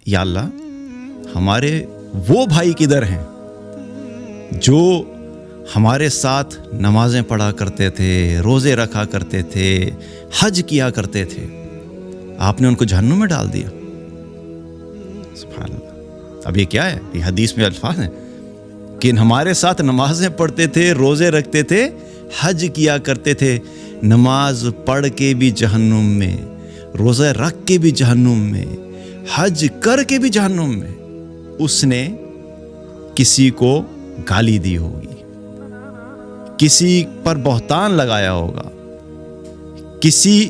یا اللہ ہمارے وہ بھائی کدھر ہیں جو ہمارے ساتھ نمازیں پڑھا کرتے تھے، روزے رکھا کرتے تھے، حج کیا کرتے تھے، آپ نے ان کو جہنم میں ڈال دیا۔ سبحان اللہ۔ اب یہ کیا ہے؟ یہ حدیث میں الفاظ ہیں کہ ہمارے ساتھ نمازیں پڑھتے تھے، روزے رکھتے تھے، حج کیا کرتے تھے، نماز پڑھ کے بھی جہنم میں، روزے رکھ کے بھی جہنم میں، حج کر کے بھی جہنم میں۔ اس نے کسی کو گالی دی ہوگی، کسی پر بہتان لگایا ہوگا، کسی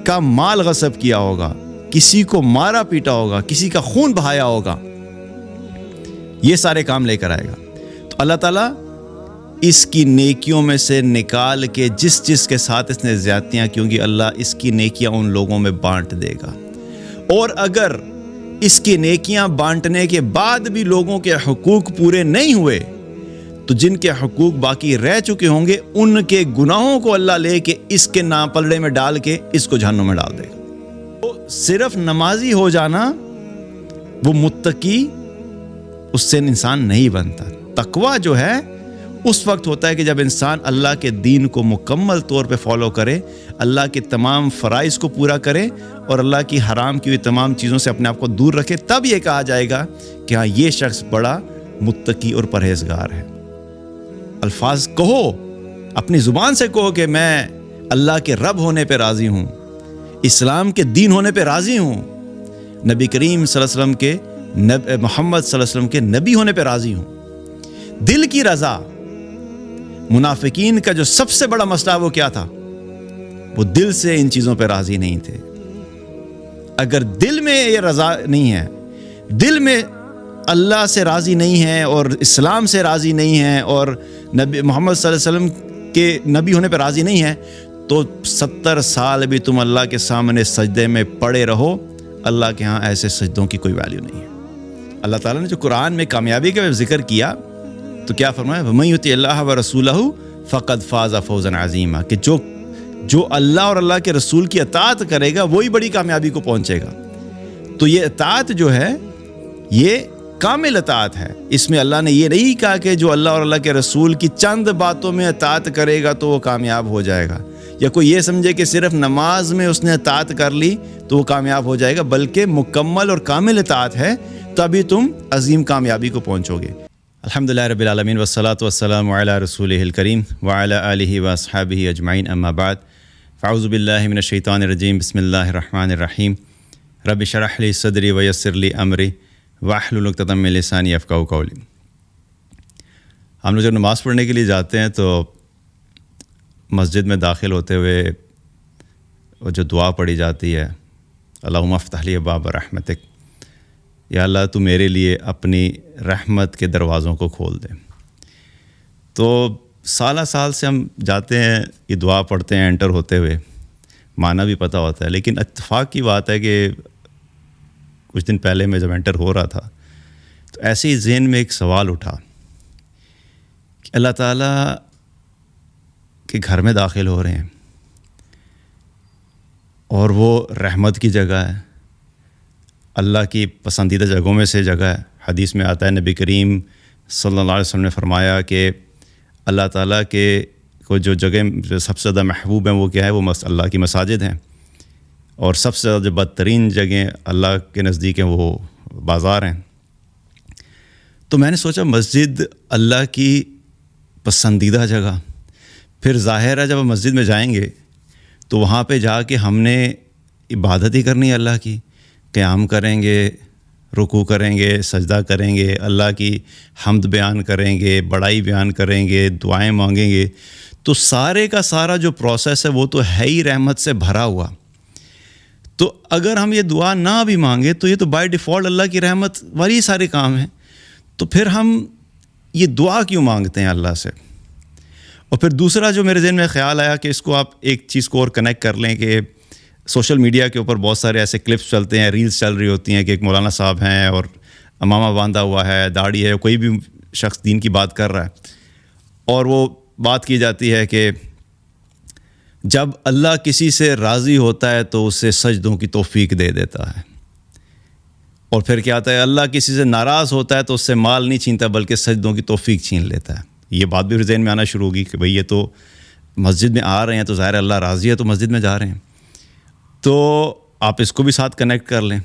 کا مال غصب کیا ہوگا، کسی کو مارا پیٹا ہوگا، کسی کا خون بہایا ہوگا، یہ سارے کام لے کر آئے گا۔ تو اللہ تعالیٰ اس کی نیکیوں میں سے نکال کے جس کے ساتھ اس نے زیادتیاں کی ہوں گی، اللہ اس کی نیکیاں ان لوگوں میں بانٹ دے گا۔ اور اگر اس کی نیکیاں بانٹنے کے بعد بھی لوگوں کے حقوق پورے نہیں ہوئے تو جن کے حقوق باقی رہ چکے ہوں گے ان کے گناہوں کو اللہ لے کے اس کے نام پلڑے میں ڈال کے اس کو جہنم میں ڈال دے گا۔ تو صرف نمازی ہو جانا، وہ متقی، اس سے انسان نہیں بنتا۔ تقویٰ جو ہے اس وقت ہوتا ہے کہ جب انسان اللہ کے دین کو مکمل طور پہ فالو کرے، اللہ کے تمام فرائض کو پورا کرے اور اللہ کی حرام کی ہوئی تمام چیزوں سے اپنے آپ کو دور رکھے، تب یہ کہا جائے گا کہ ہاں یہ شخص بڑا متقی اور پرہیزگار ہے۔ الفاظ کہو، اپنی زبان سے کہو کہ میں اللہ کے رب ہونے پہ راضی ہوں، اسلام کے دین ہونے پہ راضی ہوں، نبی کریم صلی اللہ علیہ وسلم کے محمد صلی اللہ علیہ وسلم کے نبی ہونے پہ راضی ہوں۔ دل کی رضا، منافقین کا جو سب سے بڑا مسئلہ وہ کیا تھا؟ وہ دل سے ان چیزوں پہ راضی نہیں تھے۔ اگر دل میں یہ رضا نہیں ہے، دل میں اللہ سے راضی نہیں ہے اور اسلام سے راضی نہیں ہے اور نبی محمد صلی اللہ علیہ وسلم کے نبی ہونے پہ راضی نہیں ہے، تو 70 سال بھی تم اللہ کے سامنے سجدے میں پڑے رہو، اللہ کے ہاں ایسے سجدوں کی کوئی ویلیو نہیں ہے۔ اللہ تعالیٰ نے جو قرآن میں کامیابی کا ذکر کیا تو کیا فرمایا؟ وَمَن يُطِعِ اللَّهَ وَرَسُولَهُ فَقَدْ فَازَ فَوْزًا عَظِيمًا، کہ جو اللہ اور اللہ کے رسول کی اطاعت کرے گا وہی بڑی کامیابی کو پہنچے گا۔ تو یہ اطاعت جو ہے یہ کامل اطاعت ہے۔ اس میں اللہ نے یہ نہیں کہا کہ جو اللہ اور اللہ کے رسول کی چند باتوں میں اطاعت کرے گا تو وہ کامیاب ہو جائے گا، یا کوئی یہ سمجھے کہ صرف نماز میں اس نے اطاعت کر لی تو وہ کامیاب ہو جائے گا، بلکہ مکمل اور کامل اطاعت ہے تبھی تم عظیم کامیابی کو پہنچو گے۔ الحمدللہ رب العالمین والصلاة والسلام علی رسولہ الکریم وعلی آلہ واصحابہ اجمعین، اما بعد، فاعوذ باللہ من الشیطان الرجیم، بسم اللہ الرحمن الرحیم، رب اشرح لی صدری ویسر لی امری واحلل عقدۃ من لسانی یفقہوا قولی۔ ہم لوگ جب نماز پڑھنے کے لیے جاتے ہیں تو مسجد میں داخل ہوتے ہوئے وہ جو دعا پڑھی جاتی ہے، اللہم افتح لی ابواب رحمتک، یا اللہ تو میرے لیے اپنی رحمت کے دروازوں کو کھول دے۔ تو سالہ سال سے ہم جاتے ہیں، یہ دعا پڑھتے ہیں انٹر ہوتے ہوئے، معنی بھی پتہ ہوتا ہے، لیکن اتفاق کی بات ہے کہ کچھ دن پہلے میں جب انٹر ہو رہا تھا تو ایسے ہی ذہن میں ایک سوال اٹھا کہ اللہ تعالیٰ کے گھر میں داخل ہو رہے ہیں اور وہ رحمت کی جگہ ہے، اللہ کی پسندیدہ جگہوں میں سے جگہ ہے۔ حدیث میں آتا ہے، نبی کریم صلی اللہ علیہ وسلم نے فرمایا کہ اللہ تعالیٰ کے کو جو جگہ سب سے زیادہ محبوب ہیں وہ کیا ہے؟ وہ اللہ کی مساجد ہیں، اور سب سے زیادہ جو بدترین جگہیں اللہ کے نزدیک ہیں وہ بازار ہیں۔ تو میں نے سوچا مسجد اللہ کی پسندیدہ جگہ، پھر ظاہر ہے جب ہم مسجد میں جائیں گے تو وہاں پہ جا کے ہم نے عبادت ہی کرنی ہے اللہ کی، قیام کریں گے، رکوع کریں گے، سجدہ کریں گے، اللہ کی حمد بیان کریں گے، بڑائی بیان کریں گے، دعائیں مانگیں گے، تو سارے کا سارا جو پروسیس ہے وہ تو ہے ہی رحمت سے بھرا ہوا۔ تو اگر ہم یہ دعا نہ بھی مانگے تو یہ تو بائی ڈیفالٹ اللہ کی رحمت والی سارے کام ہیں، تو پھر ہم یہ دعا کیوں مانگتے ہیں اللہ سے؟ اور پھر دوسرا جو میرے ذہن میں خیال آیا کہ اس کو آپ ایک چیز کو اور کنیکٹ کر لیں کہ سوشل میڈیا کے اوپر بہت سارے ایسے کلپس چلتے ہیں، ریلز چل رہی ہوتی ہیں کہ ایک مولانا صاحب ہیں اور امامہ باندھا ہوا ہے، داڑھی ہے، کوئی بھی شخص دین کی بات کر رہا ہے، اور وہ بات کی جاتی ہے کہ جب اللہ کسی سے راضی ہوتا ہے تو اسے سجدوں کی توفیق دے دیتا ہے، اور پھر کیا ہوتا ہے, اللہ کسی سے ناراض ہوتا ہے تو اس سے مال نہیں چھینتا بلکہ سجدوں کی توفیق چھین لیتا ہے. یہ بات بھی ذہن میں آنا شروع ہوگی کہ بھئی یہ تو مسجد میں آ رہے ہیں تو ظاہر اللہ راضی ہے تو مسجد میں جا رہے ہیں, تو آپ اس کو بھی ساتھ کنیکٹ کر لیں.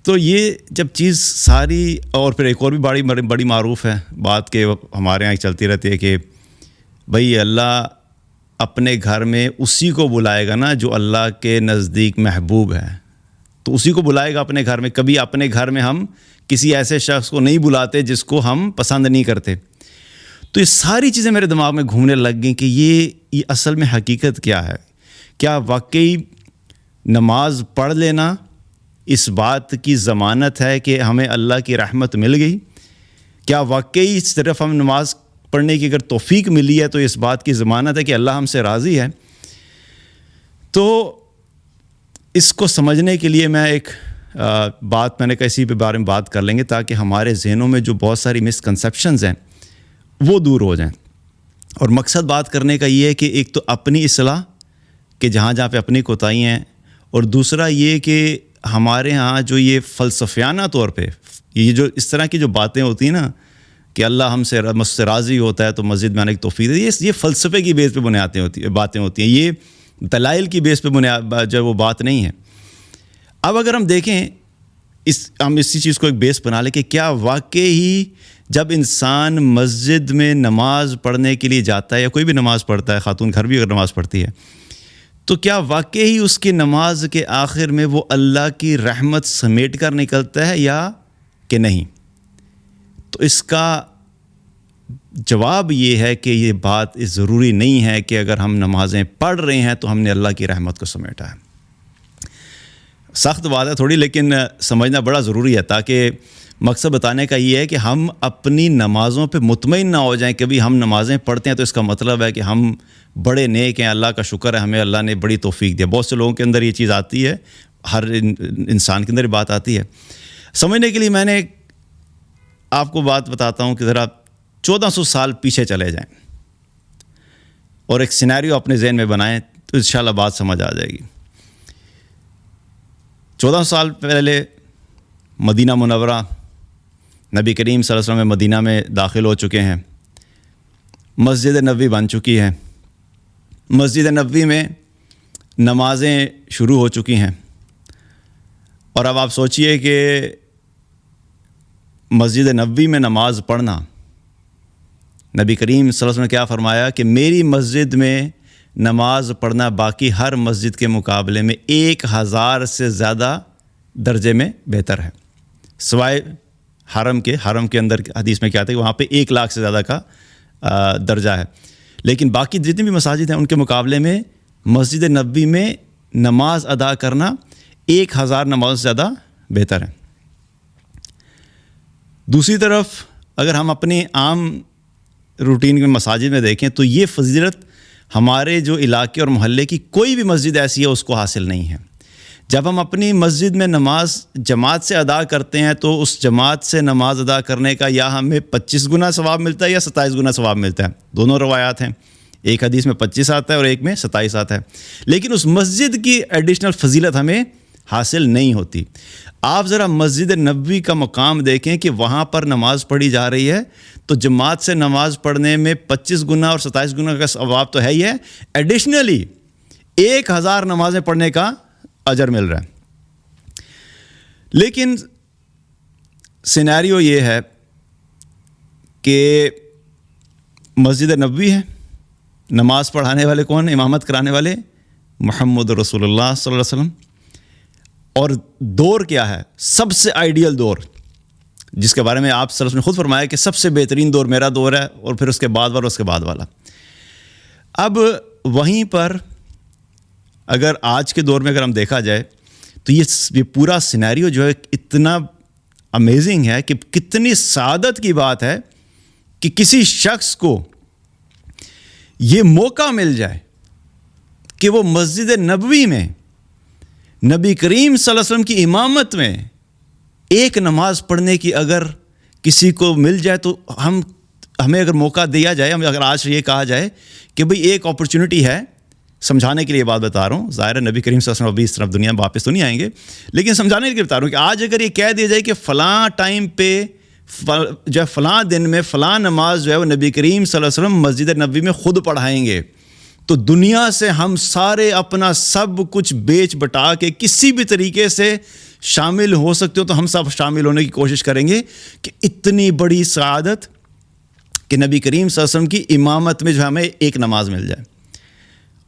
تو یہ جب چیز ساری, اور پھر ایک اور بھی بڑی معروف ہے بات کہ ہمارے یہاں چلتی رہتی ہے کہ بھئی اللہ اپنے گھر میں اسی کو بلائے گا نا جو اللہ کے نزدیک محبوب ہے, تو اسی کو بلائے گا اپنے گھر میں. کبھی اپنے گھر میں ہم کسی ایسے شخص کو نہیں بلاتے جس کو ہم پسند نہیں کرتے. تو یہ ساری چیزیں میرے دماغ میں گھومنے لگ گئیں کہ یہ اصل میں حقیقت کیا ہے. کیا واقعی نماز پڑھ لینا اس بات کی ضمانت ہے کہ ہمیں اللہ کی رحمت مل گئی؟ کیا واقعی صرف ہم نماز پڑھنے کی اگر توفیق ملی ہے تو اس بات کی ضمانت ہے کہ اللہ ہم سے راضی ہے؟ تو اس کو سمجھنے کے لیے میں ایک بات میں نے کہا اسی پہ بارے میں بات کر لیں گے تاکہ ہمارے ذہنوں میں جو بہت ساری مسکنسیپشنز ہیں وہ دور ہو جائیں. اور مقصد بات کرنے کا یہ ہے کہ ایک تو اپنی اصلاح کہ جہاں پہ اپنی کوتاہی ہیں, اور دوسرا یہ کہ ہمارے ہاں جو یہ فلسفیانہ طور پہ یہ جو اس طرح کی جو باتیں ہوتی ہیں نا کہ اللہ ہم سے راضی ہوتا ہے تو مسجد میں آنے کی توفیق ہے, یہ فلسفے کی بیس پہ باتیں ہوتی ہیں, یہ دلائل کی بیس پہ جو وہ بات نہیں ہے. اب اگر ہم دیکھیں ہم اسی چیز کو ایک بیس بنا لیں کہ کیا واقعی جب انسان مسجد میں نماز پڑھنے کے لیے جاتا ہے یا کوئی بھی نماز پڑھتا ہے, خاتون گھر بھی اگر نماز پڑھتی ہے, تو کیا واقعی اس کی نماز کے آخر میں وہ اللہ کی رحمت سمیٹ کر نکلتا ہے یا کہ نہیں؟ تو اس کا جواب یہ ہے کہ یہ بات ضروری نہیں ہے کہ اگر ہم نمازیں پڑھ رہے ہیں تو ہم نے اللہ کی رحمت کو سمیٹا ہے. سخت بات ہے تھوڑی, لیکن سمجھنا بڑا ضروری ہے تاکہ مقصد بتانے کا یہ ہے کہ ہم اپنی نمازوں پہ مطمئن نہ ہو جائیں کہ بھی ہم نمازیں پڑھتے ہیں تو اس کا مطلب ہے کہ ہم بڑے نیک ہیں, اللہ کا شکر ہے ہمیں اللہ نے بڑی توفیق دیا. بہت سے لوگوں کے اندر یہ چیز آتی ہے, ہر انسان کے اندر یہ بات آتی ہے. سمجھنے کے لیے میں نے آپ کو بات بتاتا ہوں کہ ذرا 1400 سال پیچھے چلے جائیں اور ایک سینیریو اپنے ذہن میں بنائیں تو انشاءاللہ بات سمجھ آ جائے گی. 1400 سال پہلے مدینہ منورہ, نبی کریم صلی اللہ علیہ وسلم مدینہ میں داخل ہو چکے ہیں, مسجد نبوی بن چکی ہے, مسجد نبوی میں نمازیں شروع ہو چکی ہیں. اور اب آپ سوچئے کہ مسجد نبوی میں نماز پڑھنا, نبی کریم صلی اللہ علیہ وسلم نے کیا فرمایا کہ میری مسجد میں نماز پڑھنا باقی ہر مسجد کے مقابلے میں 1000 سے زیادہ درجے میں بہتر ہے, سوائے حرم کے اندر حدیث میں کیا تھا کہ وہاں پہ 1 لاکھ سے زیادہ کا درجہ ہے. لیکن باقی جتنی بھی مساجد ہیں ان کے مقابلے میں مسجد نبوی میں نماز ادا کرنا 1000 نماز سے زیادہ بہتر ہے. دوسری طرف اگر ہم اپنی عام روٹین میں مساجد میں دیکھیں تو یہ فضیلت ہمارے جو علاقے اور محلے کی کوئی بھی مسجد ایسی ہے اس کو حاصل نہیں ہے. جب ہم اپنی مسجد میں نماز جماعت سے ادا کرتے ہیں تو اس جماعت سے نماز ادا کرنے کا یا ہمیں 25 گنا ثواب ملتا ہے یا 27 گنا ثواب ملتا ہے. دونوں روایات ہیں, ایک حدیث میں 25 آتا ہے اور ایک میں 27 آتا ہے, لیکن اس مسجد کی ایڈیشنل فضیلت ہمیں حاصل نہیں ہوتی. آپ ذرا مسجد نبوی کا مقام دیکھیں کہ وہاں پر نماز پڑھی جا رہی ہے تو جماعت سے نماز پڑھنے میں 25 گنا اور 27 گنا کا ثواب تو ہے ہی ہے, ایڈیشنلی 1000 نمازیں پڑھنے کا اجر مل رہا ہے. لیکن سینیریو یہ ہے کہ مسجد نبوی ہے, نماز پڑھانے والے کون, امامت کرانے والے محمد رسول اللہ صلی اللہ علیہ وسلم, اور دور کیا ہے سب سے آئیڈیل دور جس کے بارے میں آپ صلی اللہ علیہ وسلم نے خود فرمایا کہ سب سے بہترین دور میرا دور ہے اور پھر اس کے بعد والا اس کے بعد والا. اب وہیں پر اگر آج کے دور میں اگر ہم دیکھا جائے تو یہ پورا سینیریو جو ہے اتنا امیزنگ ہے کہ کتنی سعادت کی بات ہے کہ کسی شخص کو یہ موقع مل جائے کہ وہ مسجد نبوی میں نبی کریم صلی اللہ علیہ وسلم کی امامت میں ایک نماز پڑھنے کی اگر کسی کو مل جائے تو ہمیں اگر موقع دیا جائے, اگر آج یہ کہا جائے کہ بھئی ایک اپرچونٹی ہے سمجھانے کے لیے بات بتا رہا ہوں. ظاہر ہے نبی کریم صلی اللہ علیہ وسلم ابھی اس طرف دنیا میں واپس تو نہیں آئیں گے, لیکن سمجھانے کے لیے بتا رہا ہوں کہ آج اگر یہ کہہ دیا جائے کہ فلاں ٹائم پہ جو ہے فلاں دن میں فلاں نماز جو ہے وہ نبی کریم صلی اللہ علیہ وسلم مسجد نبوی میں خود پڑھائیں گے, تو دنیا سے ہم سارے اپنا سب کچھ بیچ بٹا کے کسی بھی طریقے سے شامل ہو سکتے ہو, تو ہم سب شامل ہونے کی کوشش کریں گے کہ اتنی بڑی سعادت کہ نبی کریم صلی اللہ علیہ وسلم کی امامت میں جو ہمیں ایک نماز مل جائے.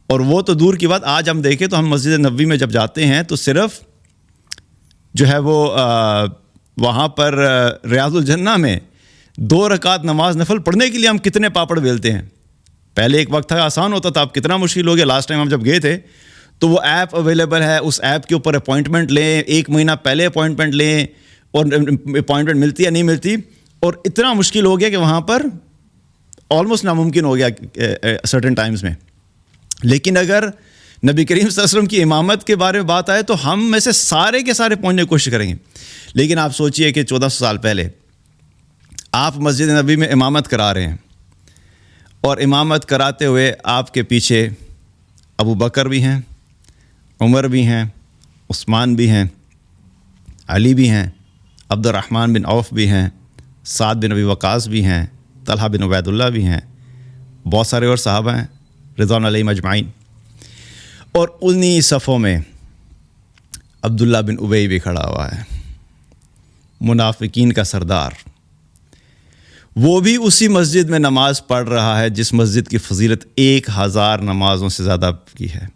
اور وہ تو دور کی بات, آج ہم دیکھیں تو ہم مسجد نبوی میں جب جاتے ہیں تو صرف جو ہے وہ وہاں پر ریاض الجنہ میں 2 رکعت نماز نفل پڑھنے کے لیے ہم کتنے پاپڑ بیلتے ہیں. پہلے ایک وقت تھا آسان ہوتا تھا, اب کتنا مشکل ہو گیا. لاسٹ ٹائم ہم جب گئے تھے تو وہ ایپ اویلیبل ہے, اس ایپ کے اوپر اپوائنٹمنٹ لیں, 1 مہینہ پہلے اپوائنٹمنٹ لیں, اور اپوائنٹمنٹ ملتی یا نہیں ملتی, اور اتنا مشکل ہو گیا کہ وہاں پر آلموسٹ ناممکن ہو گیا سرٹن ٹائمز میں. لیکن اگر نبی کریم صلی اللہ علیہ وسلم کی امامت کے بارے میں بات آئے تو ہم میں سے سارے کے سارے پہنچنے کی کوشش کریں گے. لیکن آپ سوچئے کہ 1400 سال پہلے آپ مسجد نبوی میں امامت کرا رہے ہیں, اور امامت کراتے ہوئے آپ کے پیچھے ابو بکر بھی ہیں, عمر بھی ہیں, عثمان بھی ہیں, علی بھی ہیں, عبد الرحمن بن عوف بھی ہیں, سعد بن ابی وقاص بھی ہیں, طلحہ بن عبید اللہ بھی ہیں, بہت سارے اور صحابہ ہیں رضوان علیہم اجمعین. اور انہی صفوں میں عبداللہ بن ابی بھی کھڑا ہوا ہے, منافقین کا سردار. وہ بھی اسی مسجد میں نماز پڑھ رہا ہے جس مسجد کی فضیلت 1000 نمازوں سے زیادہ کی ہے.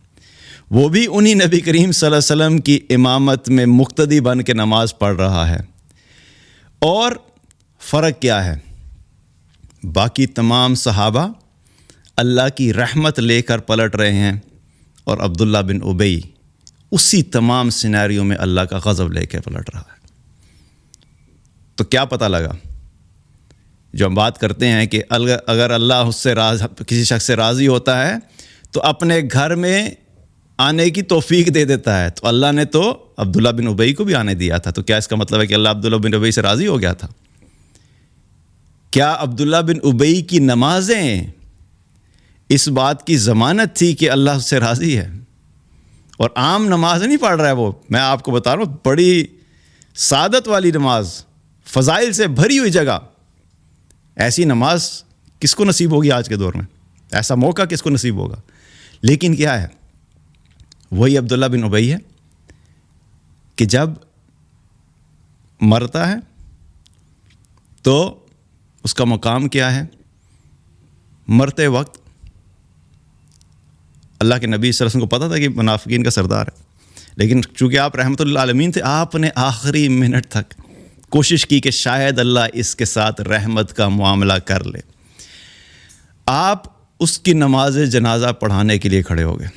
وہ بھی انہی نبی کریم صلی اللہ علیہ وسلم کی امامت میں مقتدی بن کے نماز پڑھ رہا ہے. اور فرق کیا ہے؟ باقی تمام صحابہ اللہ کی رحمت لے کر پلٹ رہے ہیں, اور عبداللہ بن ابی اسی تمام سینیریو میں اللہ کا غضب لے کے پلٹ رہا ہے. تو کیا پتہ لگا؟ جو ہم بات کرتے ہیں کہ اگر اللہ اس سے کسی شخص سے راضی ہوتا ہے تو اپنے گھر میں آنے کی توفیق دے دیتا ہے. تو اللہ نے تو عبداللہ بن ابی کو بھی آنے دیا تھا, تو کیا اس کا مطلب ہے کہ اللہ عبداللہ بن ابی سے راضی ہو گیا تھا؟ کیا عبداللہ بن ابی کی نمازیں اس بات کی ضمانت تھی کہ اللہ اس سے راضی ہے؟ اور عام نماز نہیں پڑھ رہا ہے وہ, میں آپ کو بتا رہا ہوں, بڑی سعادت والی نماز, فضائل سے بھری ہوئی جگہ. ایسی نماز کس کو نصیب ہوگی آج کے دور میں؟ ایسا موقع کس کو نصیب ہوگا؟ لیکن کیا ہے, وہی عبداللہ بن ابی ہے کہ جب مرتا ہے تو اس کا مقام کیا ہے؟ مرتے وقت اللہ کے نبی صلی اللہ علیہ وسلم کو پتہ تھا کہ منافقین کا سردار ہے, لیکن چونکہ آپ رحمت اللہ عالمین تھے, آپ نے آخری منٹ تک کوشش کی کہ شاید اللہ اس کے ساتھ رحمت کا معاملہ کر لے. آپ اس کی نماز جنازہ پڑھانے کے لیے کھڑے ہو گئے.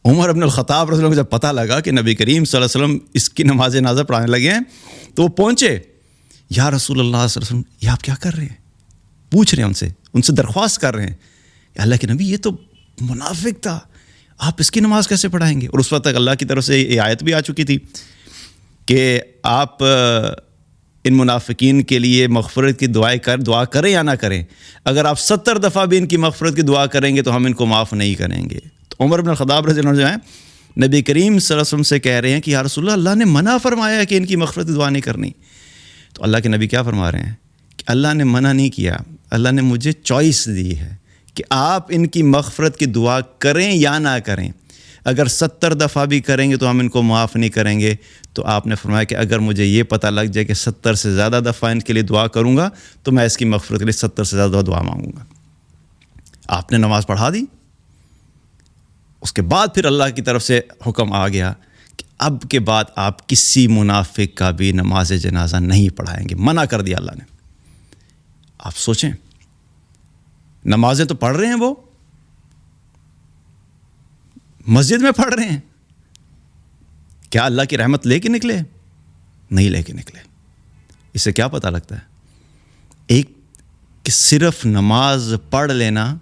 عمر بن الخطاب رضی اللہ عنہ کو جب پتہ لگا کہ نبی کریم صلی اللہ علیہ وسلم اس کی نماز جنازہ پڑھانے لگے ہیں تو وہ پہنچے, یا رسول اللہ صلی اللہ علیہ وسلم یہ آپ کیا کر رہے ہیں؟ پوچھ رہے ہیں ان سے درخواست کر رہے ہیں, اللہ کے نبی یہ تو منافق تھا, آپ اس کی نماز کیسے پڑھائیں گے؟ اور اس وقت تک اللہ کی طرف سے یہ آیت بھی آ چکی تھی کہ آپ ان منافقین کے لیے مغفرت کی دعا کریں یا نہ کریں, اگر آپ 70 دفعہ بھی ان کی مغفرت کی دعا کریں گے تو ہم ان کو معاف نہیں کریں گے. تو عمر بن الخطاب رضی اللہ عنہ جو ہیں نبی کریم صلی اللہ علیہ وسلم سے کہہ رہے ہیں کہ یا رسول اللہ, اللہ نے منع فرمایا ہے کہ ان کی مغفرت کی دعا نہیں کرنی. تو اللہ کے نبی کیا فرما رہے ہیں کہ اللہ نے منع نہیں کیا, اللہ نے مجھے چوائس دی ہے کہ آپ ان کی مغفرت کی دعا کریں یا نہ کریں. اگر 70 دفعہ بھی کریں گے تو ہم ان کو معاف نہیں کریں گے. تو آپ نے فرمایا کہ اگر مجھے یہ پتہ لگ جائے کہ 70 سے زیادہ دفعہ ان کے لیے دعا کروں گا تو میں اس کی مغفرت کے لیے 70 سے زیادہ دعا مانگوں گا. آپ نے نماز پڑھا دی. اس کے بعد پھر اللہ کی طرف سے حکم آ گیا کہ اب کے بعد آپ کسی منافق کا بھی نماز جنازہ نہیں پڑھائیں گے, منع کر دیا اللہ نے. آپ سوچیں, نمازیں تو پڑھ رہے ہیں, وہ مسجد میں پڑھ رہے ہیں, کیا اللہ کی رحمت لے کے نکلے؟ نہیں لے کے نکلے. اس سے کیا پتہ لگتا ہے؟ ایک کہ صرف نماز پڑھ لینا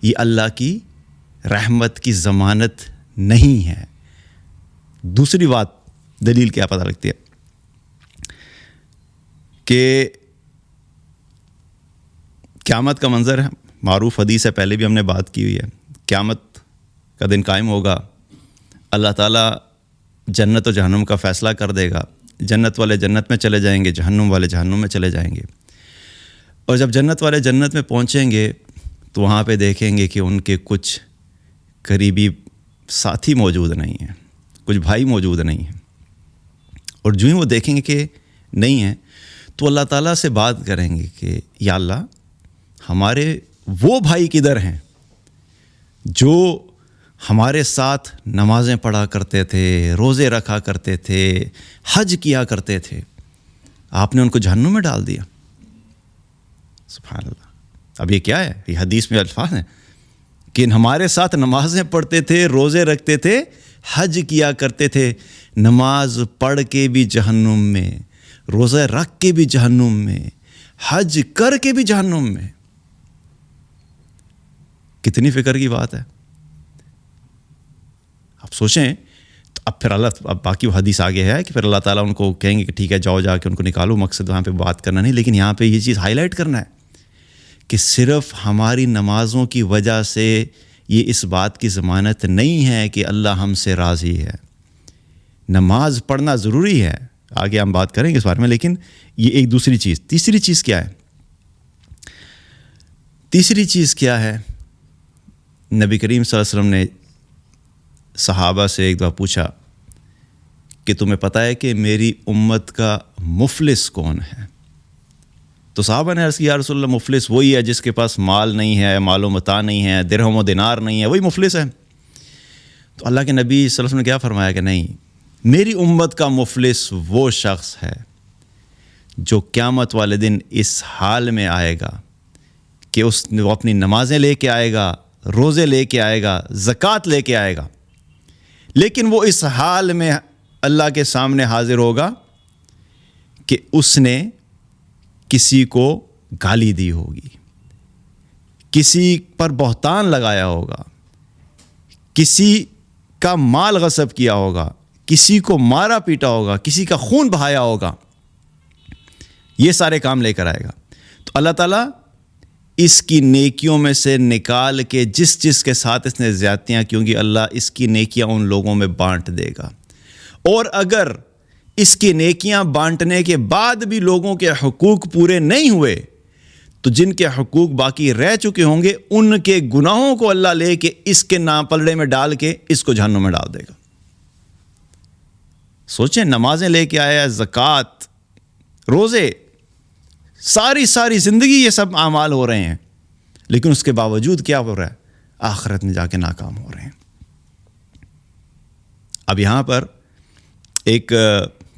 یہ اللہ کی رحمت کی ضمانت نہیں ہے. دوسری بات دلیل کیا پتہ لگتی ہے کہ قیامت کا منظر ہے, معروف حدیث ہے, پہلے بھی ہم نے بات کی ہوئی ہے. قیامت کا دن قائم ہوگا، اللہ تعالیٰ جنت و جہنم کا فیصلہ کر دے گا، جنت والے جنت میں چلے جائیں گے، جہنم والے جہنم میں چلے جائیں گے. اور جب جنت والے جنت میں پہنچیں گے تو وہاں پہ دیکھیں گے کہ ان کے کچھ قریبی ساتھی موجود نہیں ہیں، کچھ بھائی موجود نہیں ہیں. اور جو ہی وہ دیکھیں گے کہ نہیں ہیں تو اللہ تعالیٰ سے بات کریں گے کہ یا اللہ ہمارے وہ بھائی کدھر ہیں جو ہمارے ساتھ نمازیں پڑھا کرتے تھے، روزے رکھا کرتے تھے، حج کیا کرتے تھے، آپ نے ان کو جہنم میں ڈال دیا. سبحان اللہ. اب یہ کیا ہے؟ یہ حدیث میں الفاظ ہیں کہ ہمارے ساتھ نمازیں پڑھتے تھے، روزے رکھتے تھے، حج کیا کرتے تھے، نماز پڑھ کے بھی جہنم میں، روزہ رکھ کے بھی جہنم میں، حج کر کے بھی جہنم میں. کتنی فکر کی بات ہے. آپ سوچیں. اب پھر اب باقی وہ حدیث آگے ہے کہ پھر اللہ تعالیٰ ان کو کہیں گے کہ ٹھیک ہے جاؤ جا کے ان کو نکالو. مقصد وہاں پہ بات کرنا نہیں، لیکن یہاں پہ یہ چیز ہائی لائٹ کرنا ہے کہ صرف ہماری نمازوں کی وجہ سے یہ اس بات کی ضمانت نہیں ہے کہ اللہ ہم سے راضی ہے. نماز پڑھنا ضروری ہے، آگے ہم بات کریں گے اس بارے میں، لیکن یہ ایک دوسری چیز. تیسری چیز کیا ہے؟ تیسری چیز کیا ہے؟ نبی کریم صلی اللہ علیہ وسلم نے صحابہ سے ایک دفعہ پوچھا کہ تمہیں پتہ ہے کہ میری امت کا مفلس کون ہے؟ تو صحابہ نے عرض کیا یا رسول اللہ مفلس وہی ہے جس کے پاس مال نہیں ہے، مال و متاع نہیں ہے، درہم و دینار نہیں ہے، وہی مفلس ہے. تو اللہ کے نبی صلی اللہ علیہ وسلم نے کیا فرمایا کہ نہیں، میری امت کا مفلس وہ شخص ہے جو قیامت والے دن اس حال میں آئے گا کہ وہ اپنی نمازیں لے کے آئے گا، روزے لے کے آئے گا، زکوٰۃ لے کے آئے گا، لیکن وہ اس حال میں اللہ کے سامنے حاضر ہوگا کہ اس نے کسی کو گالی دی ہوگی، کسی پر بہتان لگایا ہوگا، کسی کا مال غصب کیا ہوگا، کسی کو مارا پیٹا ہوگا، کسی کا خون بہایا ہوگا. یہ سارے کام لے کر آئے گا. تو اللہ تعالیٰ اس کی نیکیوں میں سے نکال کے جس کے ساتھ اس نے زیادتیاں کی ہوں گی، اللہ اس کی نیکیاں ان لوگوں میں بانٹ دے گا. اور اگر اس کی نیکیاں بانٹنے کے بعد بھی لوگوں کے حقوق پورے نہیں ہوئے تو جن کے حقوق باقی رہ چکے ہوں گے ان کے گناہوں کو اللہ لے کے اس کے نام پلڑے میں ڈال کے اس کو جہنم میں ڈال دے گا. سوچیں، نمازیں لے کے آیا، زکوٰۃ، روزے، ساری زندگی یہ سب اعمال ہو رہے ہیں، لیکن اس کے باوجود کیا ہو رہا ہے؟ آخرت میں جا کے ناکام ہو رہے ہیں. اب یہاں پر ایک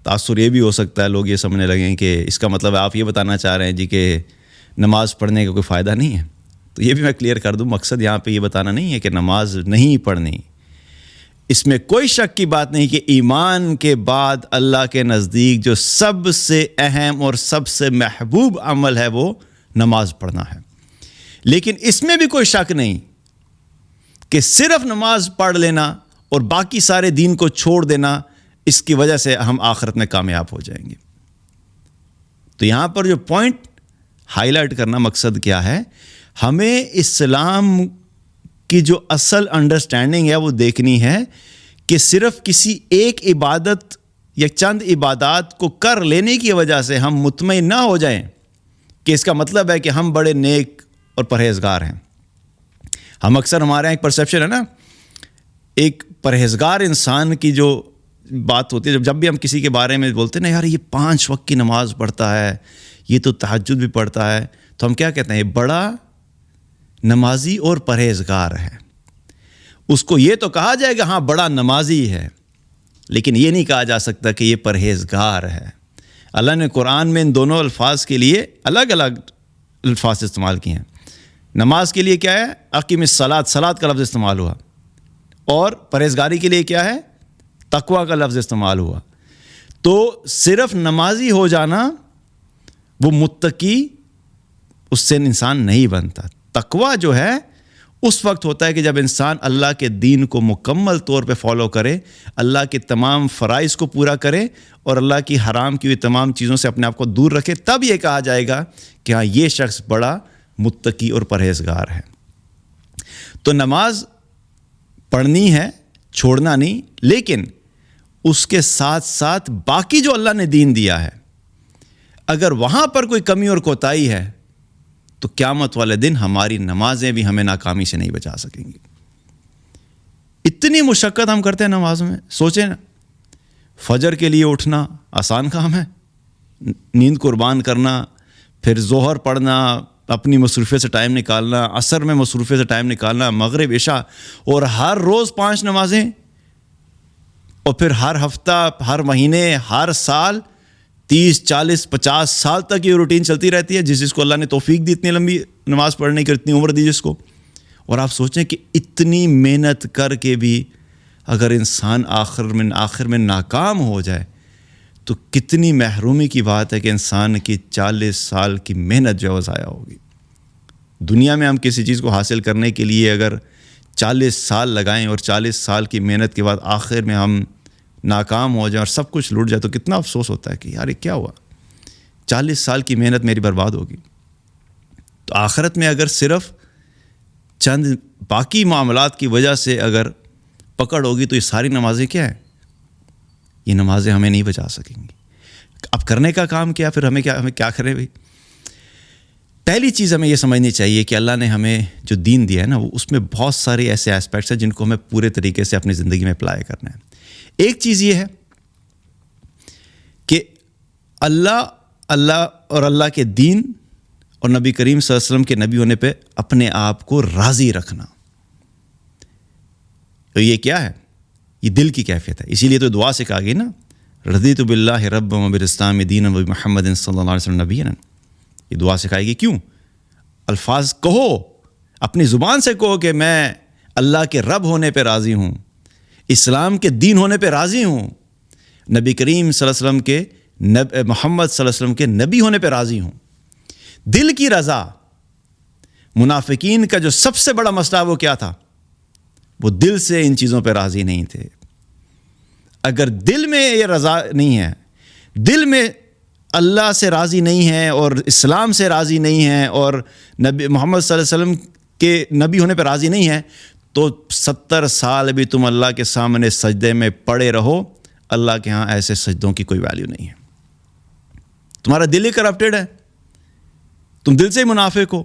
تاثر یہ بھی ہو سکتا ہے، لوگ یہ سمجھنے لگیں کہ اس کا مطلب آپ یہ بتانا چاہ رہے ہیں جی کہ نماز پڑھنے کا کوئی فائدہ نہیں ہے. تو یہ بھی میں کلیئر کر دوں، مقصد یہاں پہ یہ بتانا نہیں ہے کہ نماز نہیں پڑھنی. اس میں کوئی شک کی بات نہیں کہ ایمان کے بعد اللہ کے نزدیک جو سب سے اہم اور سب سے محبوب عمل ہے وہ نماز پڑھنا ہے. لیکن اس میں بھی کوئی شک نہیں کہ صرف نماز پڑھ لینا اور باقی سارے دین کو چھوڑ دینا، اس کی وجہ سے ہم آخرت میں کامیاب ہو جائیں گے. تو یہاں پر جو پوائنٹ ہائی لائٹ کرنا مقصد کیا ہے، ہمیں اسلام کی جو اصل انڈرسٹینڈنگ ہے وہ دیکھنی ہے کہ صرف کسی ایک عبادت یا چند عبادات کو کر لینے کی وجہ سے ہم مطمئن نہ ہو جائیں کہ اس کا مطلب ہے کہ ہم بڑے نیک اور پرہیزگار ہیں. ہم اکثر ہمارے یہاں ایک پرسیپشن ہے نا، ایک پرہیزگار انسان کی جو بات ہوتی ہے، جب بھی ہم کسی کے بارے میں بولتے ہیں نا یار یہ 5 وقت کی نماز پڑھتا ہے، یہ تو تہجد بھی پڑھتا ہے، تو ہم کیا کہتے ہیں؟ یہ بڑا نمازی اور پرہیزگار ہے. اس کو یہ تو کہا جائے گا ہاں بڑا نمازی ہے، لیکن یہ نہیں کہا جا سکتا کہ یہ پرہیزگار ہے. اللہ نے قرآن میں ان دونوں الفاظ کے لیے الگ الگ الفاظ استعمال کیے ہیں. نماز کے لیے کیا ہے؟ اقیم الصلاۃ، صلاۃ کا لفظ استعمال ہوا، اور پرہیزگاری کے لیے کیا ہے؟ تقویٰ کا لفظ استعمال ہوا. تو صرف نمازی ہو جانا وہ متقی اس سے انسان نہیں بنتا. تقویٰ جو ہے اس وقت ہوتا ہے کہ جب انسان اللہ کے دین کو مکمل طور پہ فالو کرے، اللہ کے تمام فرائض کو پورا کرے اور اللہ کی حرام کی ہوئی تمام چیزوں سے اپنے آپ کو دور رکھے، تب یہ کہا جائے گا کہ ہاں یہ شخص بڑا متقی اور پرہیزگار ہے. تو نماز پڑھنی ہے، چھوڑنا نہیں، لیکن اس کے ساتھ ساتھ باقی جو اللہ نے دین دیا ہے اگر وہاں پر کوئی کمی اور کوتاہی ہے تو قیامت والے دن ہماری نمازیں بھی ہمیں ناکامی سے نہیں بچا سکیں گی۔ اتنی مشقت ہم کرتے ہیں نماز میں، سوچیں نا، فجر کے لیے اٹھنا آسان کام ہے، نیند قربان کرنا، پھر ظہر پڑھنا، اپنی مصروفیت سے ٹائم نکالنا، عصر میں مصروفیت سے ٹائم نکالنا، مغرب، عشاء، اور ہر روز 5 نمازیں، اور پھر ہر ہفتہ، ہر مہینے، ہر سال 30 40 50 سال تک یہ روٹین چلتی رہتی ہے، جس کو اللہ نے توفیق دی اتنی لمبی نماز پڑھنے کی، اتنی عمر دی جس کو۔ اور آپ سوچیں کہ اتنی محنت کر کے بھی اگر انسان آخر میں ناکام ہو جائے تو کتنی محرومی کی بات ہے کہ انسان کی 40 سال کی محنت جو ہے وہ ضائع ہوگی۔ دنیا میں ہم کسی چیز کو حاصل کرنے کے لیے اگر 40 سال لگائیں اور 40 سال کی محنت کے بعد آخر میں ہم ناکام ہو جائیں اور سب کچھ لوٹ جائے تو کتنا افسوس ہوتا ہے کہ یار یہ کیا ہوا، 40 سال کی محنت میری برباد ہوگی۔ تو آخرت میں اگر صرف چند باقی معاملات کی وجہ سے اگر پکڑ ہوگی تو یہ ساری نمازیں کیا ہیں؟ یہ نمازیں ہمیں نہیں بچا سکیں گی۔ اب کرنے کا کام کیا، پھر ہمیں کیا کریں بھائی؟ پہلی چیز ہمیں یہ سمجھنی چاہیے کہ اللہ نے ہمیں جو دین دیا ہے نا، وہ اس میں بہت سارے ایسے ایسپیکٹس ہیں جن کو ہمیں پورے طریقے سے اپنی زندگی میں اپلائی کرنا ہے۔ ایک چیز یہ ہے کہ اللہ اور اللہ کے دین اور نبی کریم صلی اللہ علیہ وسلم کے نبی ہونے پہ اپنے آپ کو راضی رکھنا۔ تو یہ کیا ہے؟ یہ دل کی کیفیت ہے۔ اسی لیے تو دعا سے کہا گئی نا، رضیت باللہ رب و بالاسلام دینا و محمد صلی اللہ علیہ وسلم نبینا۔ یہ دعا سکھائے گی کیوں؟ الفاظ کہو، اپنی زبان سے کہو کہ میں اللہ کے رب ہونے پہ راضی ہوں، اسلام کے دین ہونے پہ راضی ہوں، نبی کریم صلی اللہ علیہ وسلم کے محمد صلی اللہ علیہ وسلم کے نبی ہونے پہ راضی ہوں۔ دل کی رضا، منافقین کا جو سب سے بڑا مسئلہ وہ کیا تھا؟ وہ دل سے ان چیزوں پہ راضی نہیں تھے۔ اگر دل میں یہ رضا نہیں ہے، دل میں اللہ سے راضی نہیں ہے اور اسلام سے راضی نہیں ہے اور نبی محمد صلی اللہ علیہ وسلم کے نبی ہونے پہ راضی نہیں ہے، تو 70 سال بھی تم اللہ کے سامنے سجدے میں پڑے رہو، اللہ کے ہاں ایسے سجدوں کی کوئی ویلیو نہیں ہے۔ تمہارا دل ہی کرپٹڈ ہے، تم دل سے ہی منافق ہو،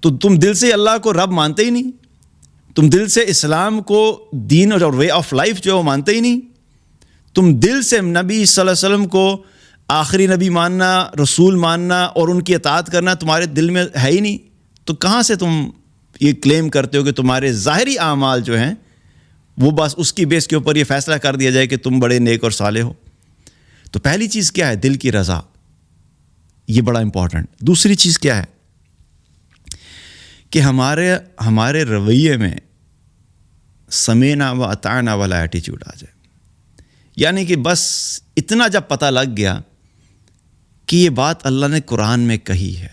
تو تم دل سے اللہ کو رب مانتے ہی نہیں، تم دل سے اسلام کو دین اور وے آف لائف جو ہے وہ مانتے ہی نہیں، تم دل سے نبی صلی اللہ علیہ وسلم کو آخری نبی ماننا، رسول ماننا اور ان کی اطاعت کرنا تمہارے دل میں ہے ہی نہیں، تو کہاں سے تم یہ کلیم کرتے ہو کہ تمہارے ظاہری اعمال جو ہیں وہ بس اس کی بیس کے اوپر یہ فیصلہ کر دیا جائے کہ تم بڑے نیک اور صالح ہو؟ تو پہلی چیز کیا ہے؟ دل کی رضا، یہ بڑا امپورٹنٹ۔ دوسری چیز کیا ہے کہ ہمارے رویے میں سمینا و اطعنا والا ایٹیچیوڈ آ جائے، یعنی کہ بس اتنا جب پتہ لگ گیا کہ یہ بات اللہ نے قرآن میں کہی ہے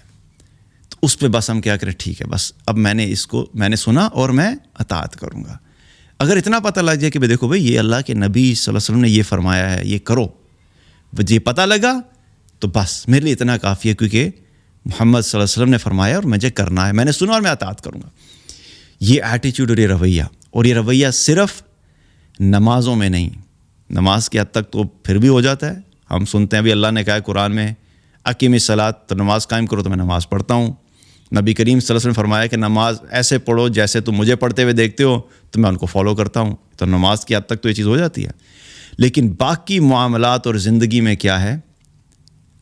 تو اس پہ بس ہم کیا کریں، ٹھیک ہے بس اب میں نے سنا اور میں اطاعت کروں گا۔ اگر اتنا پتہ لگ جائے کہ دیکھو بھائی یہ اللہ کے نبی صلی اللہ علیہ وسلم نے یہ فرمایا ہے، یہ کرو، یہ پتہ لگا تو بس میرے لیے اتنا کافی ہے، کیونکہ محمد صلی اللہ علیہ وسلم نے فرمایا اور مجھے کرنا ہے، میں نے سنا اور میں اطاعت کروں گا۔ یہ ایٹیچیوڈ اور یہ رویہ صرف نمازوں میں نہیں، نماز کی حد تک تو پھر بھی ہو جاتا ہے، ہم سنتے ہیں بھی اللہ نے کہا ہے قرآن میں اقیم الصلاۃ، تو نماز قائم کرو، تو میں نماز پڑھتا ہوں۔ نبی کریم صلی اللہ علیہ وسلم نے فرمایا کہ نماز ایسے پڑھو جیسے تم مجھے پڑھتے ہوئے دیکھتے ہو، تو میں ان کو فالو کرتا ہوں، تو نماز کی حد تک تو یہ چیز ہو جاتی ہے۔ لیکن باقی معاملات اور زندگی میں کیا ہے،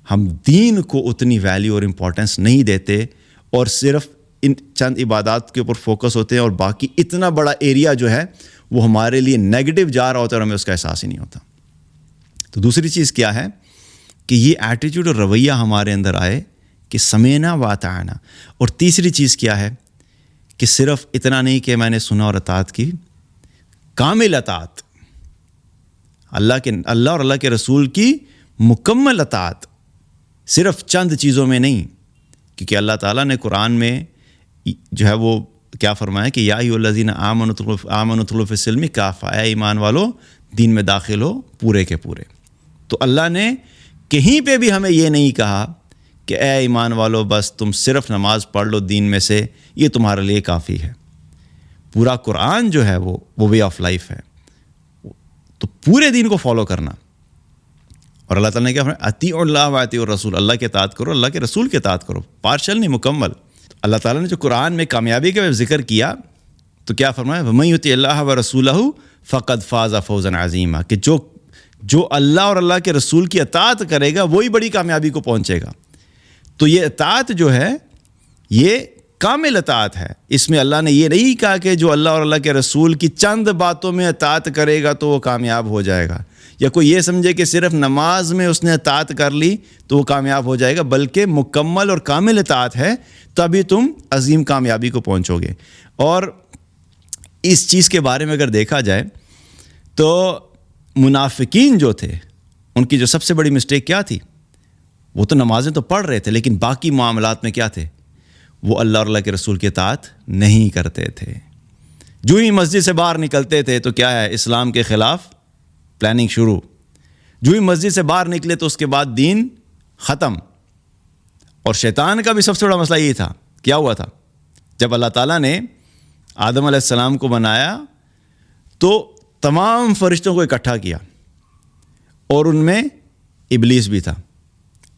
ہم دین کو اتنی ویلیو اور امپورٹنس نہیں دیتے اور صرف ان چند عبادات کے اوپر فوکس ہوتے ہیں، اور باقی اتنا بڑا ایریا جو ہے وہ ہمارے لیے نیگیٹو جا رہا ہوتا ہے اور ہمیں اس کا احساس ہی نہیں ہوتا۔ تو دوسری چیز کیا ہے کہ یہ ایٹیٹیوڈ اور رویہ ہمارے اندر آئے کہ سمینا و اطعنا۔ اور تیسری چیز کیا ہے کہ صرف اتنا نہیں کہ میں نے سنا اور اطاعت کی، کامل اطاعت، اللہ اور اللہ کے رسول کی مکمل اطاعت، صرف چند چیزوں میں نہیں، کیونکہ اللہ تعالیٰ نے قرآن میں جو ہے وہ کیا فرمایا کہ یا ایھا الذین آمنوا ادخلوا فی السلم کافہ، اے ایمان والو دین میں داخل ہو پورے کے پورے۔ تو اللہ نے کہیں پہ بھی ہمیں یہ نہیں کہا کہ اے ایمان والو بس تم صرف نماز پڑھ لو دین میں سے، یہ تمہارے لیے کافی ہے۔ پورا قرآن جو ہے وہ وے آف لائف ہے. تو پورے دین کو فالو کرنا. اور اللہ تعالیٰ نے کیا فرمایا؟ اطیعوا اللہ و اطیعوا الرسول، اللہ کے اطاعت کرو، اللہ کے رسول کے اطاعت کرو، پارشل نہیں، مکمل. اللہ تعالیٰ نے جو قرآن میں کامیابی کا ذکر کیا تو کیا فرمایا؟ وَمَن یُطِعِ اللَّهَ وَرَسُولَهُ فَقَدْ فَازَ فَوْزًا عَظِیمًا، کہ جو اللہ اور اللہ کے رسول کی اطاعت کرے گا وہی بڑی کامیابی کو پہنچے گا. تو یہ اطاعت جو ہے یہ کامل اطاعت ہے. اس میں اللہ نے یہ نہیں کہا کہ جو اللہ اور اللہ کے رسول کی چند باتوں میں اطاعت کرے گا تو وہ کامیاب ہو جائے گا، یا کوئی یہ سمجھے کہ صرف نماز میں اس نے اطاعت کر لی تو وہ کامیاب ہو جائے گا، بلکہ مکمل اور کامل اطاعت ہے تبھی تم عظیم کامیابی کو پہنچو گے. اور اس چیز کے بارے میں اگر دیکھا جائے تو منافقین جو تھے ان کی جو سب سے بڑی مسٹیک کیا تھی؟ وہ تو نمازیں تو پڑھ رہے تھے لیکن باقی معاملات میں کیا تھے؟ وہ اللہ اور اللہ کے رسول کی اطاعت نہیں کرتے تھے. جو ہی مسجد سے باہر نکلتے تھے تو کیا ہے؟ اسلام کے خلاف پلاننگ شروع. جو ہی مسجد سے باہر نکلے تو اس کے بعد دین ختم. اور شیطان کا بھی سب سے بڑا مسئلہ یہی تھا. کیا ہوا تھا؟ جب اللہ تعالیٰ نے آدم علیہ السلام کو بنایا تو تمام فرشتوں کو اکٹھا کیا اور ان میں ابلیس بھی تھا.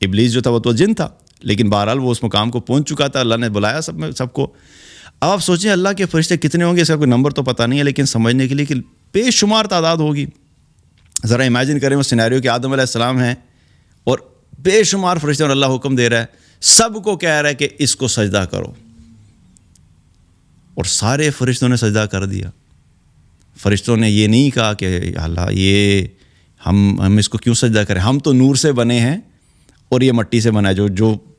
ابلیس جو تھا وہ تو جن تھا لیکن بہرحال وہ اس مقام کو پہنچ چکا تھا. اللہ نے بلایا سب کو. اب آپ سوچیں اللہ کے فرشتے کتنے ہوں گے، اس کا کوئی نمبر تو پتہ نہیں ہے، لیکن سمجھنے کے لیے کہ بے شمار تعداد ہوگی. ذرا امیجن کریں وہ سینیریو کہ آدم علیہ السلام ہیں اور بے شمار فرشتے، اور اللہ حکم دے رہا ہے، سب کو کہہ رہا ہے کہ اس کو سجدہ کرو، اور سارے فرشتوں نے سجدہ کر دیا. فرشتوں نے یہ نہیں کہا کہ اللہ یہ ہم اس کو کیوں سجدہ کریں، ہم تو نور سے بنے ہیں اور یہ مٹی سے بنا ہے.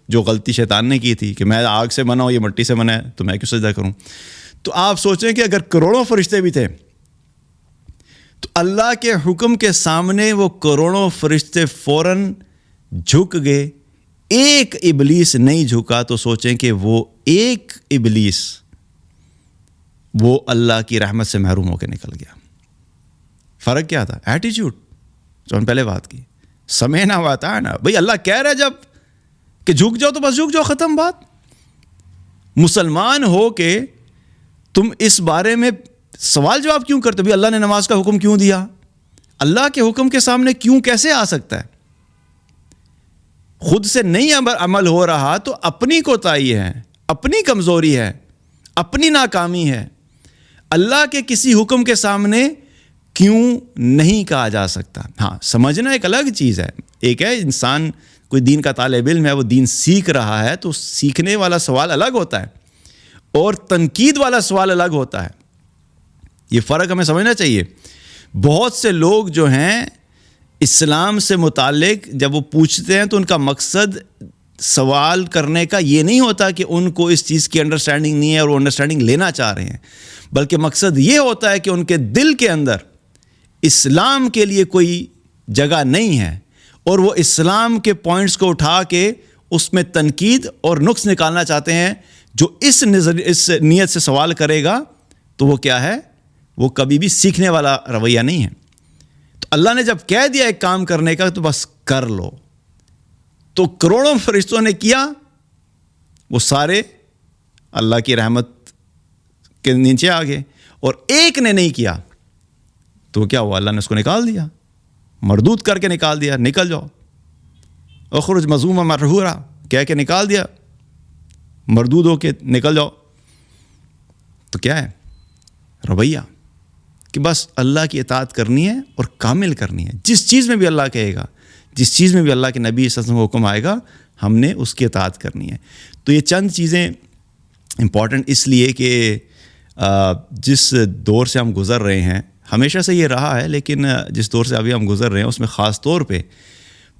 جو غلطی شیطان نے کی تھی کہ میں آگ سے بنا ہوں، یہ مٹی سے بنا ہے، تو میں کیوں سجدہ کروں. تو آپ سوچیں کہ اگر کروڑوں فرشتے بھی تھے تو اللہ کے حکم کے سامنے وہ کروڑوں فرشتے فوراً جھک گئے، ایک ابلیس نہیں جھکا. تو سوچیں کہ وہ ایک ابلیس وہ اللہ کی رحمت سے محروم ہو کے نکل گیا. فرق کیا تھا؟ ایٹیٹیوڈ. جو ہم پہلے بات کی، سمعنا واطعنا. بھئی اللہ کہہ رہا ہے جب کہ جھک جاؤ تو بس جھک جاؤ، ختم بات. مسلمان ہو کے تم اس بارے میں سوال جواب کیوں کرتے؟ بھئی اللہ نے نماز کا حکم کیوں دیا؟ اللہ کے حکم کے سامنے کیوں کیسے آ سکتا ہے؟ خود سے نہیں عمل ہو رہا تو اپنی کوتاہی ہے، اپنی کمزوری ہے، اپنی ناکامی ہے. اللہ کے کسی حکم کے سامنے کیوں نہیں کہا جا سکتا؟ ہاں، سمجھنا ایک الگ چیز ہے. ایک ہے انسان کوئی دین کا طالب علم ہے، وہ دین سیکھ رہا ہے تو سیکھنے والا سوال الگ ہوتا ہے اور تنقید والا سوال الگ ہوتا ہے. یہ فرق ہمیں سمجھنا چاہیے. بہت سے لوگ جو ہیں اسلام سے متعلق جب وہ پوچھتے ہیں تو ان کا مقصد سوال کرنے کا یہ نہیں ہوتا کہ ان کو اس چیز کی انڈرسٹینڈنگ نہیں ہے اور وہ انڈرسٹینڈنگ لینا چاہ رہے ہیں، بلکہ مقصد یہ ہوتا ہے کہ ان کے دل کے اندر اسلام کے لیے کوئی جگہ نہیں ہے اور وہ اسلام کے پوائنٹس کو اٹھا کے اس میں تنقید اور نقص نکالنا چاہتے ہیں. جو اس نیت سے سوال کرے گا تو وہ کیا ہے؟ وہ کبھی بھی سیکھنے والا رویہ نہیں ہے. تو اللہ نے جب کہہ دیا ایک کام کرنے کا تو بس کر لو. تو کروڑوں فرشتوں نے کیا، وہ سارے اللہ کی رحمت کے نیچے آ گئے، اور ایک نے نہیں کیا تو کیا ہوا؟ اللہ نے اس کو نکال دیا، مردود کر کے نکال دیا. نکل جاؤ، اخرج مذموما مدحورا کہہ کے نکال دیا، مردود ہو کے نکل جاؤ. تو کیا ہے رویہ؟ کہ بس اللہ کی اطاعت کرنی ہے اور کامل کرنی ہے. جس چیز میں بھی اللہ کہے گا، جس چیز میں بھی اللہ کے نبی صلی اللہ علیہ وسلم کا حکم آئے گا، ہم نے اس کی اطاعت کرنی ہے. تو یہ چند چیزیں امپورٹنٹ اس لیے کہ جس دور سے ہم گزر رہے ہیں، ہمیشہ سے یہ رہا ہے لیکن جس دور سے ابھی ہم گزر رہے ہیں اس میں خاص طور پہ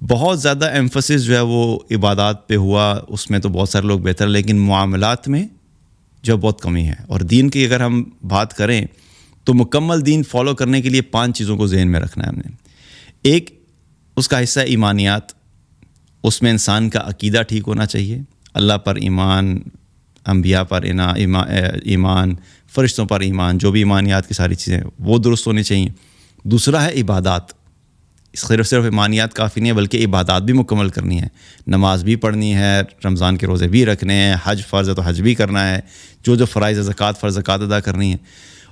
بہت زیادہ ایمفسس جو ہے وہ عبادات پہ ہوا. اس میں تو بہت سارے لوگ بہتر، لیکن معاملات میں جو بہت کمی ہے. اور دین کی اگر ہم بات کریں تو مکمل دین فالو کرنے کے لیے 5 چیزوں کو ذہن میں رکھنا ہے ہم نے. ایک، اس کا حصہ ایمانیات. اس میں انسان کا عقیدہ ٹھیک ہونا چاہیے، اللہ پر ایمان، انبیاء پر ایمان، فرشتوں پر ایمان، جو بھی ایمانیات کی ساری چیزیں وہ درست ہونی چاہیے. دوسرا ہے عبادات. صرف ایمانیات کافی نہیں ہے بلکہ عبادات بھی مکمل کرنی ہے. نماز بھی پڑھنی ہے, رمضان کے روزے بھی رکھنے ہیں, حج فرض ہے تو حج بھی کرنا ہے, جو فرائض زکوٰۃ فرض زکوٰۃ ادا کرنی ہے.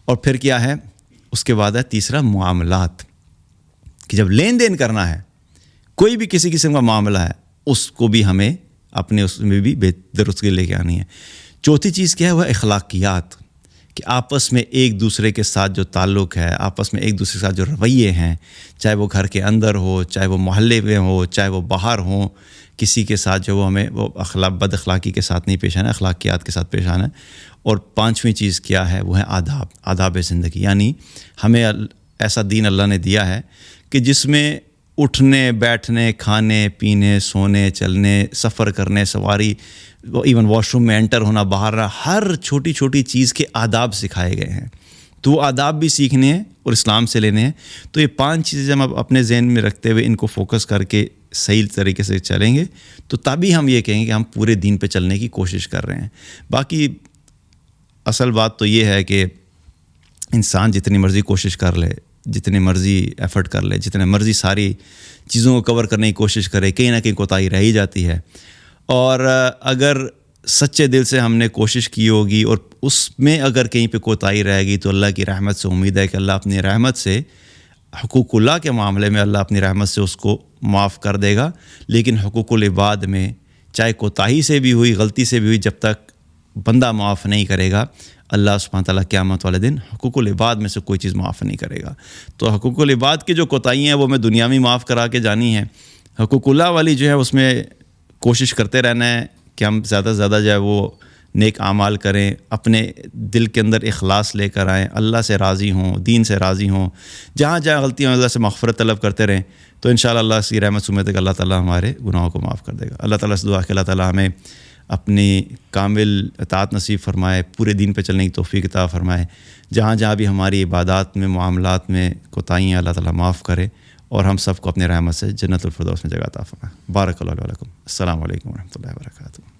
اور پھر کیا ہے, اس کے بعد ہے تیسرا معاملات, کہ جب لین دین کرنا ہے, کوئی بھی کسی قسم کا معاملہ ہے, اس کو بھی ہمیں اپنے اس میں بھی بے درستگی لے کے آنی ہے. چوتھی چیز کیا ہے, وہ اخلاقیات, کہ آپس میں ایک دوسرے کے ساتھ جو تعلق ہے, آپس میں ایک دوسرے کے ساتھ جو رویے ہیں, چاہے وہ گھر کے اندر ہو, چاہے وہ محلے میں ہو, چاہے وہ باہر ہوں, کسی کے ساتھ جو وہ ہمیں وہ بد اخلاقی کے ساتھ نہیں پیش آنا, اخلاقیات کے ساتھ پیش آنا ہے. اور پانچویں چیز کیا ہے, وہ ہے آداب زندگی. یعنی ہمیں ایسا دین اللہ نے دیا ہے کہ جس میں اٹھنے بیٹھنے, کھانے پینے, سونے چلنے, سفر کرنے, سواری, ایون واش روم میں انٹر ہونا, باہر رہا, ہر چھوٹی چھوٹی چیز کے آداب سکھائے گئے ہیں. تو وہ آداب بھی سیکھنے ہیں اور اسلام سے لینے ہیں. تو یہ 5 چیزیں ہم اپنے ذہن میں رکھتے ہوئے ان کو فوکس کر کے صحیح طریقے سے چلیں گے تو تبھی ہم یہ کہیں گے کہ ہم پورے دین پہ چلنے کی کوشش کر رہے ہیں. باقی اصل بات تو یہ ہے کہ انسان جتنی مرضی کوشش کر لے, جتنے مرضی ایفرٹ کر لے, جتنے مرضی ساری چیزوں کو کور کرنے کی کوشش کرے, کہیں نہ کہیں کوتاہی رہ ہی جاتی ہے. اور اگر سچے دل سے ہم نے کوشش کی ہوگی اور اس میں اگر کہیں پہ کوتاہی رہے گی تو اللہ کی رحمت سے امید ہے کہ اللہ اپنی رحمت سے حقوق اللہ کے معاملے میں اللہ اپنی رحمت سے اس کو معاف کر دے گا. لیکن حقوق العباد میں چاہے کوتاہی سے بھی ہوئی, غلطی سے بھی ہوئی, جب تک بندہ معاف نہیں کرے گا, اللہ سبحانہ تعالیٰ قیامت والے دن حقوق العباد میں سے کوئی چیز معاف نہیں کرے گا. تو حقوق العباد کی جو کوتاہیاں ہیں وہ ہمیں دنیا میں معاف کرا کے جانی ہیں. حقوق اللہ والی جو ہے اس میں کوشش کرتے رہنا ہے کہ ہم زیادہ سے زیادہ جو ہے وہ نیک اعمال کریں, اپنے دل کے اندر اخلاص لے کر آئیں, اللہ سے راضی ہوں, دین سے راضی ہوں. جہاں جہاں غلطیاں اللہ سے مغفرت طلب کرتے رہیں تو انشاءاللہ اللہ کی رحمت سے امید ہے کہ اللہ تعالیٰ ہمارے گناہوں کو معاف کر دے گا. اللہ تعالیٰ سے دعا کہ اللہ تعالیٰ ہمیں اپنی کامل اطاعت نصیب فرمائے, پورے دین پہ چلنے کی توفیق عطا فرمائے. جہاں جہاں بھی ہماری عبادات میں, معاملات میں کوتاہیاں اللہ تعالیٰ معاف کرے اور ہم سب کو اپنے رحمت سے جنت الفردوس میں جگہ عطا فرمائے. بارک اللہ علیکم. السلام علیکم ورحمۃ اللہ وبرکاتہ.